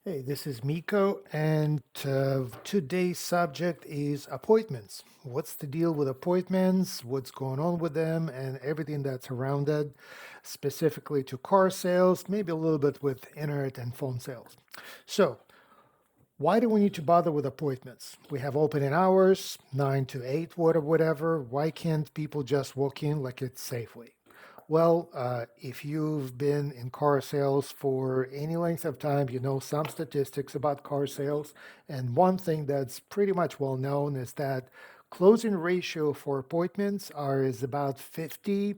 Hey, this is Miko, and today's subject is appointments. What's the deal with appointments? What's going on with them, and everything that's around it, specifically to car sales, maybe a little bit with internet and phone sales. So, why do we need to bother with appointments? We have opening hours, 9 to 8, whatever. Why can't people just walk in like it's Safeway? Well, if you've been in car sales for any length of time, you know some statistics about car sales. And one thing that's pretty much well known is that closing ratio for appointments is about 50,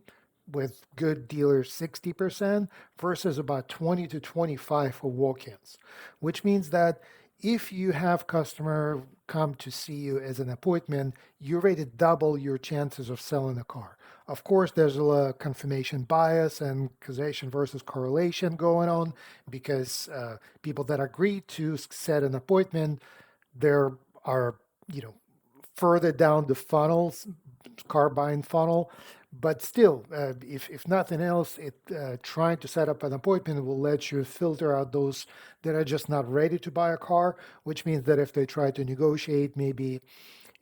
with good dealers 60%, versus about 20 to 25 for walk-ins, which means that if you have customer come to see you as an appointment, you're ready to double your chances of selling a car. Of course, there's a confirmation bias and causation versus correlation going on because people that agree to set an appointment, there are, you know, further down the funnels, car buying funnel. But still, if nothing else, trying to set up an appointment will let you filter out those that are just not ready to buy a car, which means that if they try to negotiate, maybe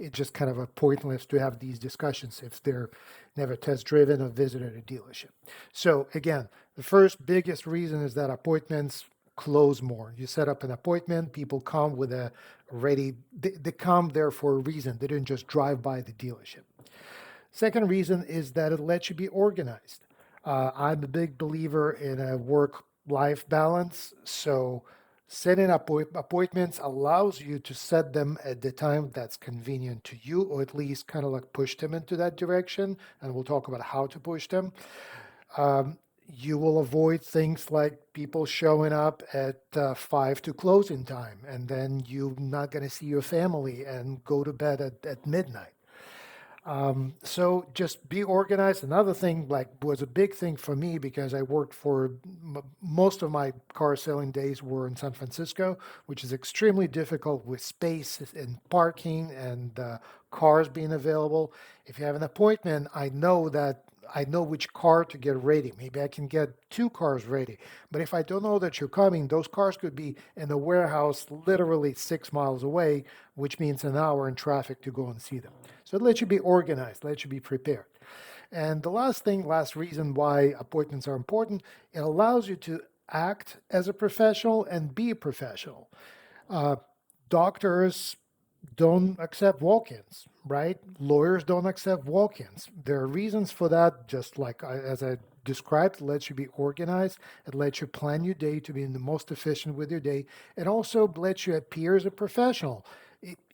it's just kind of a pointless to have these discussions if they're never test driven or visited a dealership. So again, the first biggest reason is that appointments close more. You set up an appointment, people come with a ready, they come there for a reason. They didn't just drive by the dealership. Second reason is that it lets you be organized. I'm a big believer in a work life balance. So setting up appointments allows you to set them at the time that's convenient to you, or at least kind of like push them into that direction. And we'll talk about how to push them. Um, you will avoid things like people showing up at 5 to closing time, and then you're not going to see your family and go to bed at midnight. So just be organized. Another thing, like, was a big thing for me because I worked for most of my car selling days were in San Francisco, which is extremely difficult with space and parking and cars being available. If you have an appointment, I know which car to get ready. Maybe I can get two cars ready. But if I don't know that you're coming, those cars could be in the warehouse literally 6 miles away, which means an hour in traffic to go and see them. So it lets you be organized, lets you be prepared. And the last reason why appointments are important, it allows you to act as a professional and be a professional. Uh, Doctors don't accept walk-ins, right? Lawyers don't accept walk-ins. There are reasons for that, just like as I described, it lets you be organized. It lets you plan your day to be the most efficient with your day. It also lets you appear as a professional.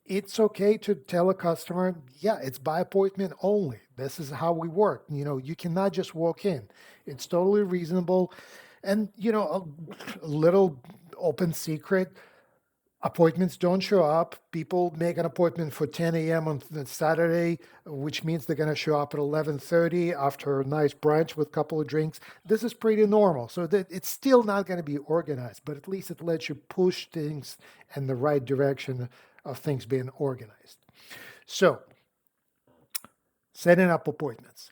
It's okay to tell a customer, yeah, it's by appointment only. This is how we work. You know, you cannot just walk in. It's totally reasonable. And, a little open secret, appointments don't show up. People make an appointment for 10 a.m. on Saturday, which means they're going to show up at 11:30 after a nice brunch with a couple of drinks. This is pretty normal. So that it's still not going to be organized, but at least it lets you push things in the right direction of things being organized. So setting up appointments.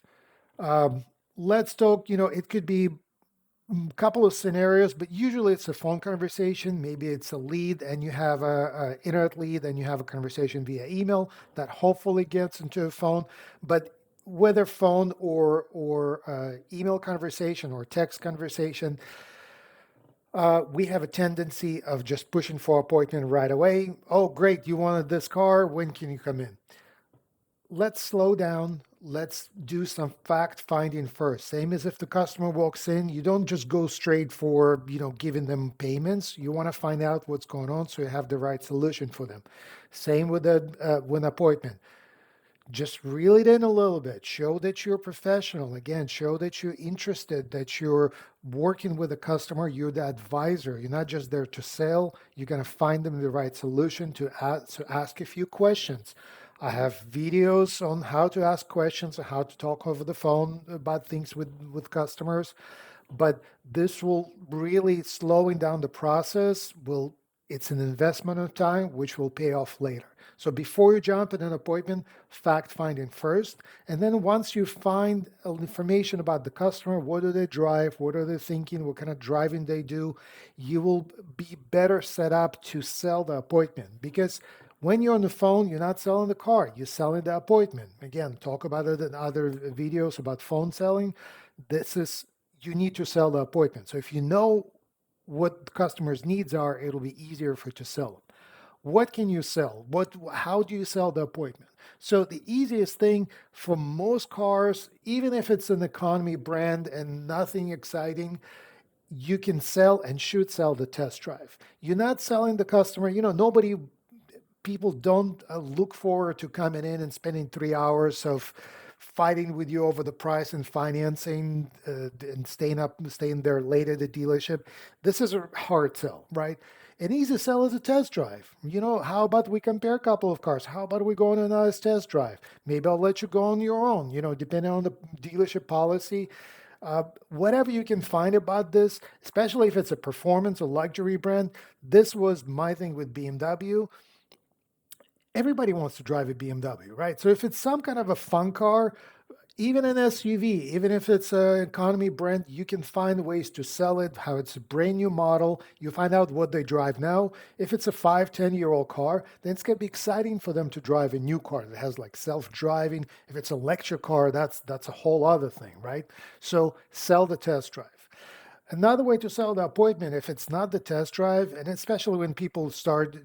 Um, let's talk, it could be couple of scenarios, but usually it's a phone conversation. Maybe it's a lead and you have a internet lead and you have a conversation via email that hopefully gets into a phone. But whether phone or email conversation or text conversation, we have a tendency of just pushing for appointment right away. Oh, great, you wanted this car. When can you come in? Let's slow down. Let's do some fact finding first. Same as if the customer walks in, you don't just go straight for, giving them payments. You want to find out what's going on so you have the right solution for them. Same with an appointment. Just reel it in a little bit. Show that you're professional. Again, show that you're interested, that you're working with a customer. You're the advisor. You're not just there to sell. You're going to find them the right solution to ask a few questions. I have videos on how to ask questions, how to talk over the phone about things with customers. But this will really slowing down the process. It's an investment of time, which will pay off later. So before you jump in an appointment, fact finding first. And then once you find information about the customer, what do they drive, what are they thinking, what kind of driving they do, you will be better set up to sell the appointment. Because when you're on the phone, you're not selling the car, you're selling the appointment. Again, talk about it in other videos about phone selling. This is, you need to sell the appointment. So if you know what the customer's needs are, it'll be easier for you to sell them. What can you sell? How do you sell the appointment? So the easiest thing for most cars, even if it's an economy brand and nothing exciting, you can sell and should sell the test drive. You're not selling the customer, nobody, people don't look forward to coming in and spending 3 hours of fighting with you over the price and financing and staying there late at the dealership. This is a hard sell, right? An easy sell is a test drive. How about we compare a couple of cars? How about we go on a nice test drive? Maybe I'll let you go on your own, depending on the dealership policy. Whatever you can find about this, especially if it's a performance or luxury brand. This was my thing with BMW. Everybody wants to drive a BMW, right? So if it's some kind of a fun car, even an SUV, even if it's an economy brand, you can find ways to sell it, how it's a brand new model. You find out what they drive now. If it's a 5, 10-year-old car, then it's going to be exciting for them to drive a new car that has like self-driving. If it's an electric car, that's a whole other thing, right? So sell the test drive. Another way to sell the appointment, if it's not the test drive, and especially when people start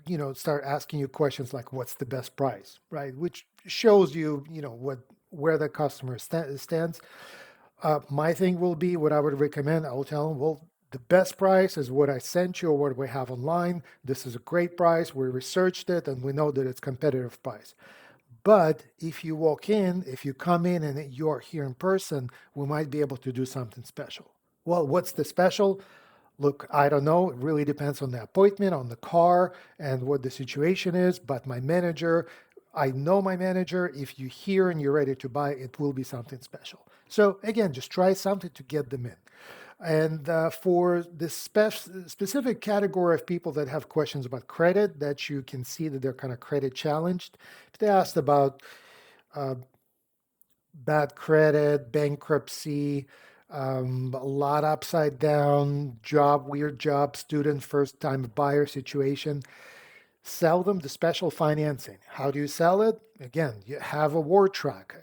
asking you questions like, "What's the best price?" Right, which shows you, where the customer stands. My thing will be what I would recommend. I will tell them, well, the best price is what I sent you or what we have online. This is a great price. We researched it and we know that it's competitive price. But if you walk in, if you come in and you are here in person, we might be able to do something special. Well, what's the special? Look, I don't know. It really depends on the appointment, on the car, and what the situation is. But I know my manager. If you're here and you're ready to buy, it will be something special. So again, just try something to get them in. And for this specific category of people that have questions about credit, that you can see that they're kind of credit challenged, if they asked about uh, bad credit, bankruptcy, a lot upside down, weird job, student, first time buyer situation, sell them the special financing. How do you sell it? Again, you have a word track.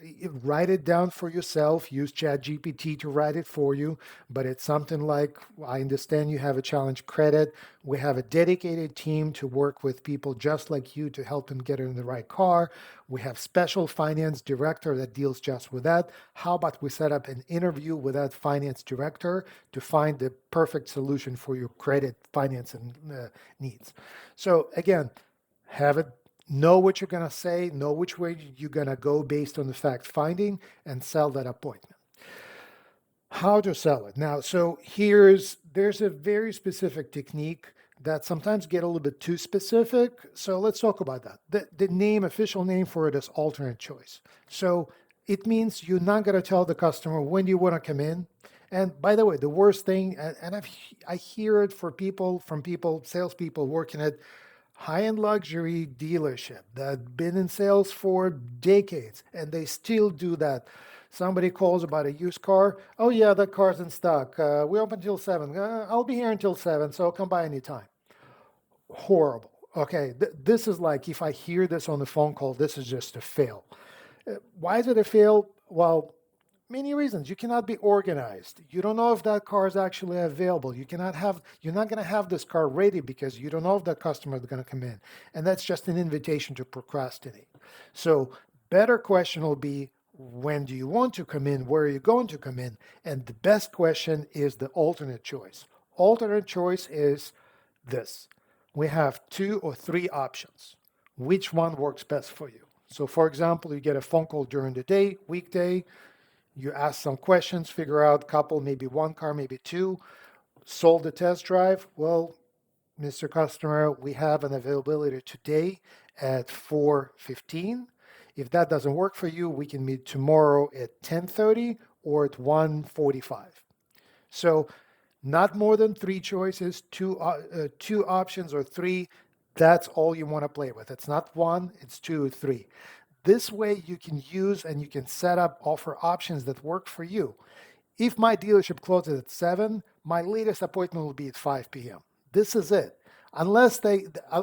Write it down for yourself. Use ChatGPT to write it for you. But it's something like, I understand you have a challenge credit. We have a dedicated team to work with people just like you to help them get in the right car. We have special finance director that deals just with that. How about we set up an interview with that finance director to find the perfect solution for your credit finance and needs? So again, have it, know what you're going to say, know which way you're going to go based on the fact finding, and sell that appointment. How to sell it now? So there's a very specific technique that sometimes get a little bit too specific. So let's talk about that. The official name for it is alternate choice. So it means you're not going to tell the customer when you want to come in. And by the way, the worst thing, and I hear it from salespeople working at high-end luxury dealership that been in sales for decades, and they still do that. Somebody calls about a used car. Oh yeah, that car's in stock. We open till 7. I'll be here until 7, so come by anytime. Horrible. Okay, this is like, if I hear this on the phone call, this is just a fail. Why is it a fail? Well, many reasons. You cannot be organized. You don't know if that car is actually available. You're not going to have this car ready because you don't know if that customer is going to come in. And that's just an invitation to procrastinate. So better question will be, when do you want to come in? Where are you going to come in? And the best question is the alternate choice. Alternate choice is this. We have 2 or 3 options. Which one works best for you? So for example, you get a phone call during the day, weekday, you ask some questions, figure out a couple, maybe one car, maybe 2, sold the test drive. Well, Mr. Customer, we have an availability today at 4:15. If that doesn't work for you, we can meet tomorrow at 10:30 or at 1:45. So not more than 3 choices, two options or 3. That's all you want to play with. It's not one, it's two or three. This way you can use and you can set up offer options that work for you. If my dealership closes at 7, my latest appointment will be at 5 p.m. This is it. Unless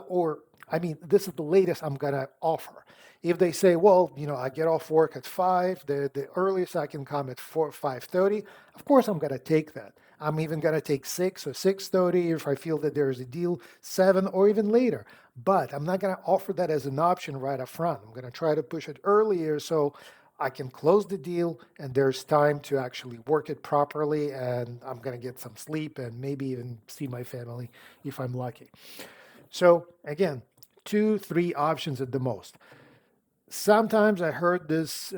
or I mean, this is the latest I'm going to offer. If they say, well, I get off work at 5, the earliest I can come at 4, 5:30, of course I'm going to take that. I'm even going to take 6 or 6:30 if I feel that there's a deal, 7 or even later. But I'm not going to offer that as an option right up front. I'm going to try to push it earlier so I can close the deal and there's time to actually work it properly, and I'm going to get some sleep and maybe even see my family if I'm lucky. So again, 2, 3 options at the most. Sometimes I heard this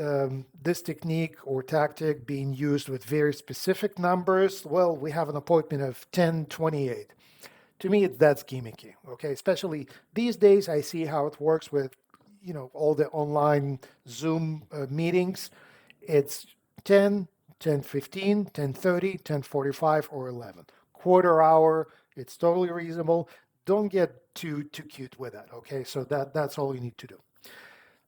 technique or tactic being used with very specific numbers. Well, we have an appointment of 10:28. To me, that's gimmicky. Okay, especially these days, I see how it works with all the online Zoom meetings. It's 10, 10:15, 10:30, 10:45, or 11. Quarter hour. It's totally reasonable. Don't get too cute with that. Okay, so that's all you need to do.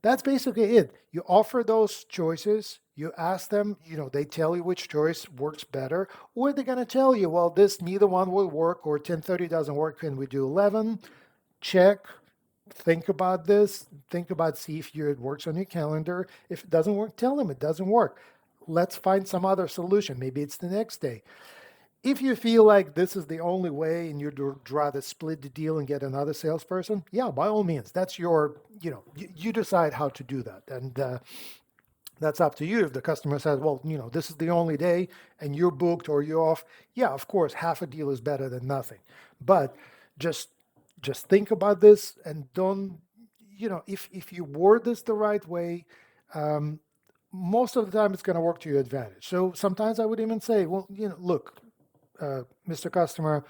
That's basically it. You offer those choices. You ask them, they tell you which choice works better, or they're going to tell you, well, this neither one will work, or 10:30 doesn't work. Can we do 11? Check. Think about this. Think about, see if it works on your calendar. If it doesn't work, tell them it doesn't work. Let's find some other solution. Maybe it's the next day. If you feel like this is the only way and you'd rather split the deal and get another salesperson, yeah, by all means, that's you decide how to do that. And that's up to you. If the customer says, well, this is the only day and you're booked or you're off, yeah, of course, half a deal is better than nothing. But just think about this and don't, if you word this the right way, um, most of the time it's going to work to your advantage. So sometimes I would even say, well, look, Mr. Customer,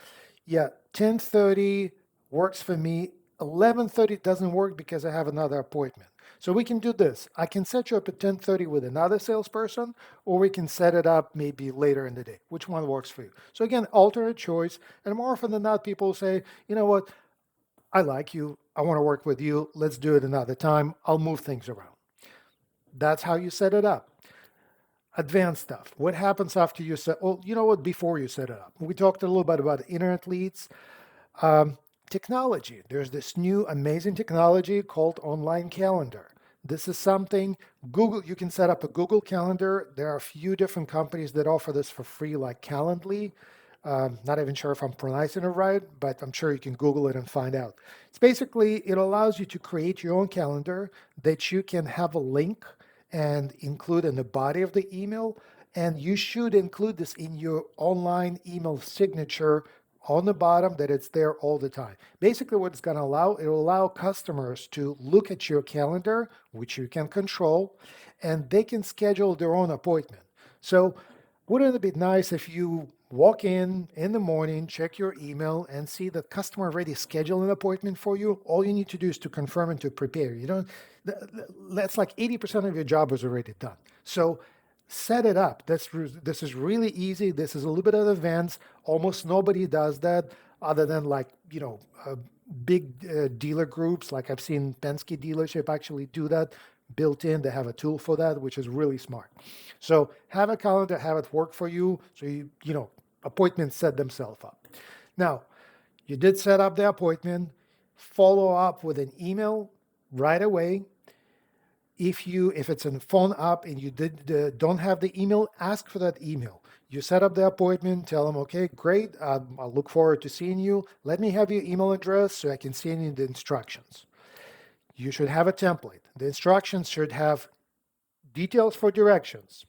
yeah, 10:30 works for me. 11:30 doesn't work because I have another appointment. So we can do this. I can set you up at 10:30 with another salesperson, or we can set it up maybe later in the day. Which one works for you? So again, alternate choice. And more often than not, people say, you know what? I like you. I want to work with you. Let's do it another time. I'll move things around. That's how you set it up. Advanced stuff. What happens after you set? Oh, you know what? Before you set it up, we talked a little bit about internet leads. Um, Technology. There's this new amazing technology called online calendar. This is something Google. You can set up a Google Calendar. There are a few different companies that offer this for free, like Calendly. Not even sure if I'm pronouncing it right, but I'm sure you can Google it and find out. It's basically, it allows you to create your own calendar that you can have a link and include in the body of the email. And you should include this in your online email signature on the bottom, that it's there all the time. Basically, what it's going to allow, it will allow customers to look at your calendar, which you can control, and they can schedule their own appointment. So wouldn't it be nice if you walk in the morning, check your email, and see that customer already scheduled an appointment for you? All you need to do is to confirm and to prepare. You don't. That's like 80% of your job is already done. So set it up. This is really easy. This is a little bit of advance. Almost nobody does that, other than like big dealer groups. Like I've seen Penske dealership actually do that built in. They have a tool for that, which is really smart. So have a calendar, have it work for you. So appointments set themselves up. Now, you did set up the appointment. Follow up with an email right away. If it's a phone app and you don't have the email, ask for that email. You set up the appointment, tell them, okay, great, I'll look forward to seeing you. Let me have your email address so I can send you the instructions. You should have a template. The instructions should have details for directions.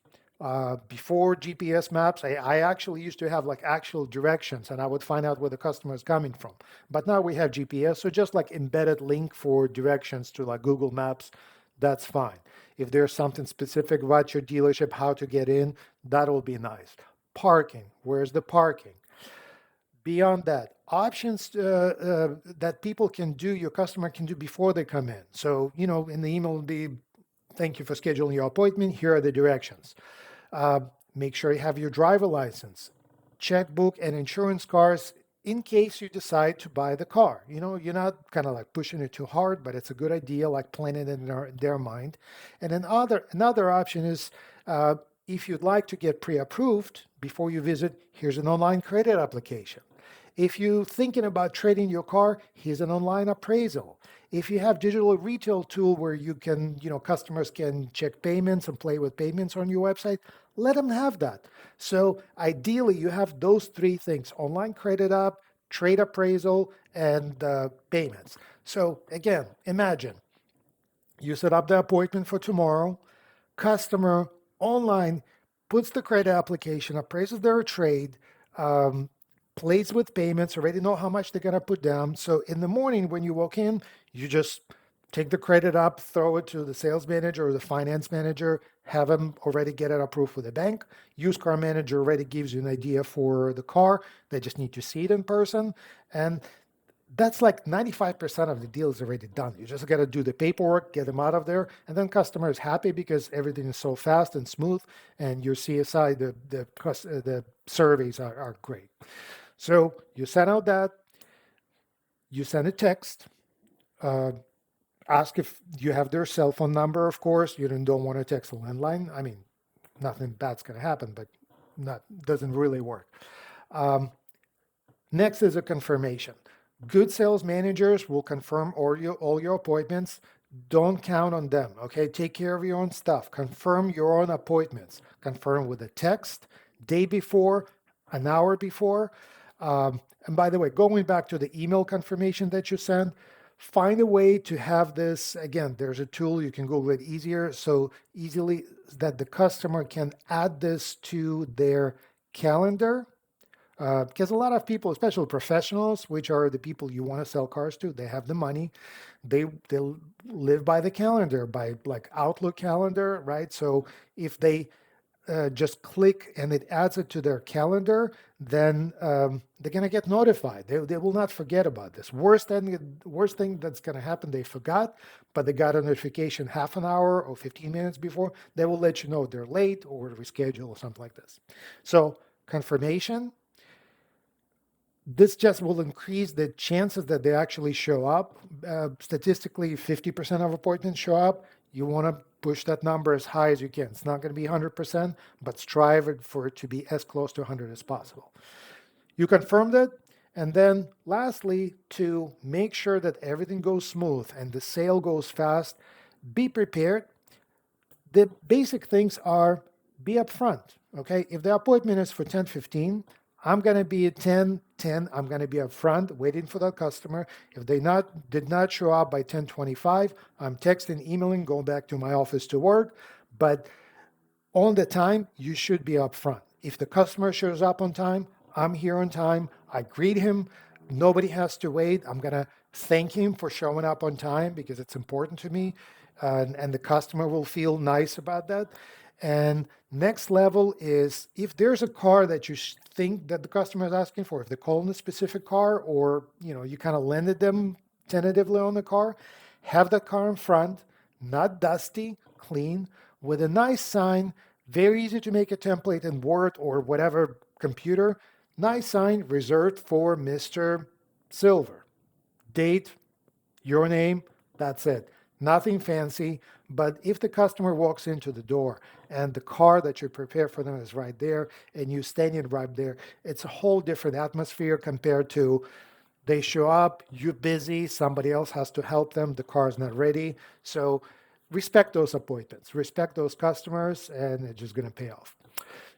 Before GPS maps, I actually used to have like actual directions and I would find out where the customer is coming from. But now we have GPS, so just like embedded link for directions to like Google Maps, that's fine. If there's something specific about your dealership, how to get in, that will be nice. Parking, where's the parking? Beyond that, options that people can do, your customer can do before they come in. So, in the email will be, thank you for scheduling your appointment. Here are the directions. Make sure you have your driver license, checkbook, and insurance cards in case you decide to buy the car. You're not kind of like pushing it too hard, but it's a good idea, like planning it in their mind. And another option is, if you'd like to get pre-approved before you visit, here's an online credit application. If you're thinking about trading your car, here's an online appraisal. If you have digital retail tool where you can, customers can check payments and play with payments on your website, let them have that. So ideally, you have those three things: online credit app, trade appraisal, and payments. So again, imagine you set up the appointment for tomorrow. Customer online puts the credit application, appraises their trade, um, plays with payments, already know how much they're going to put down. So in the morning when you walk in, you just take the credit up, throw it to the sales manager or the finance manager, have them already get it approved with the bank. Used car manager already gives you an idea for the car. They just need to see it in person. And that's like 95% of the deal is already done. You just got to do the paperwork, get them out of there, and then customer is happy because everything is so fast and smooth, and your CSI, the surveys are great. So you send out that, you send a text, uh, ask if you have their cell phone number. Of course, you don't want to text a landline. I mean, nothing bad's going to happen, but not doesn't really work. Next is a confirmation. Good sales managers will confirm all your appointments. Don't count on them, okay? Take care of your own stuff. Confirm your own appointments. Confirm with a text, day before, an hour before. And by the way, going back to the email confirmation that you send, find a way to have this. Again, there's a tool, you can Google it easier, so easily that the customer can add this to their calendar, because a lot of people, especially professionals, which are the people you want to sell cars to, they have the money. They live by the calendar, by like Outlook calendar, right? So if they just click and it adds it to their calendar, then they're gonna get notified. They will not forget about this. Worst thing that's gonna happen, they forgot, but they got a notification half an hour or 15 minutes before. They will let you know they're late or reschedule or something like this. So confirmation, this just will increase the chances that they actually show up. Statistically, 50% of appointments show up. You want to push that number as high as you can. It's not going to be 100%, but strive for it to be as close to 100 as possible. You confirmed it. And then lastly, to make sure that everything goes smooth and the sale goes fast, be prepared. The basic things are: be upfront. Okay, if the appointment is for 10:15, I'm going to be at 10:10. I'm going to be upfront waiting for that customer. If they did not show up by 10:25, I'm texting, emailing, going back to my office to work. But all the time, you should be upfront. If the customer shows up on time, I'm here on time. I greet him. Nobody has to wait. I'm going to thank him for showing up on time because it's important to me. And the customer will feel nice about that. And next level is, if there's a car that you think that the customer is asking for, if they're calling a specific car, or you kind of landed them tentatively on the car, have that car in front, not dusty, clean, with a nice sign, very easy to make a template in Word or whatever computer. Nice sign, reserved for Mr. Silver. Date, your name, that's it. Nothing fancy, but if the customer walks into the door and the car that you prepare for them is right there and you standing right there, it's a whole different atmosphere compared to they show up, you're busy, somebody else has to help them, the car's not ready. So respect those appointments, respect those customers, and it's just going to pay off.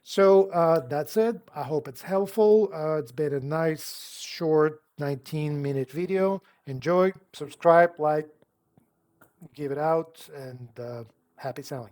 So that's it. I hope it's helpful. It's been a nice, short 19-minute video. Enjoy, subscribe, like, give it out, and happy selling.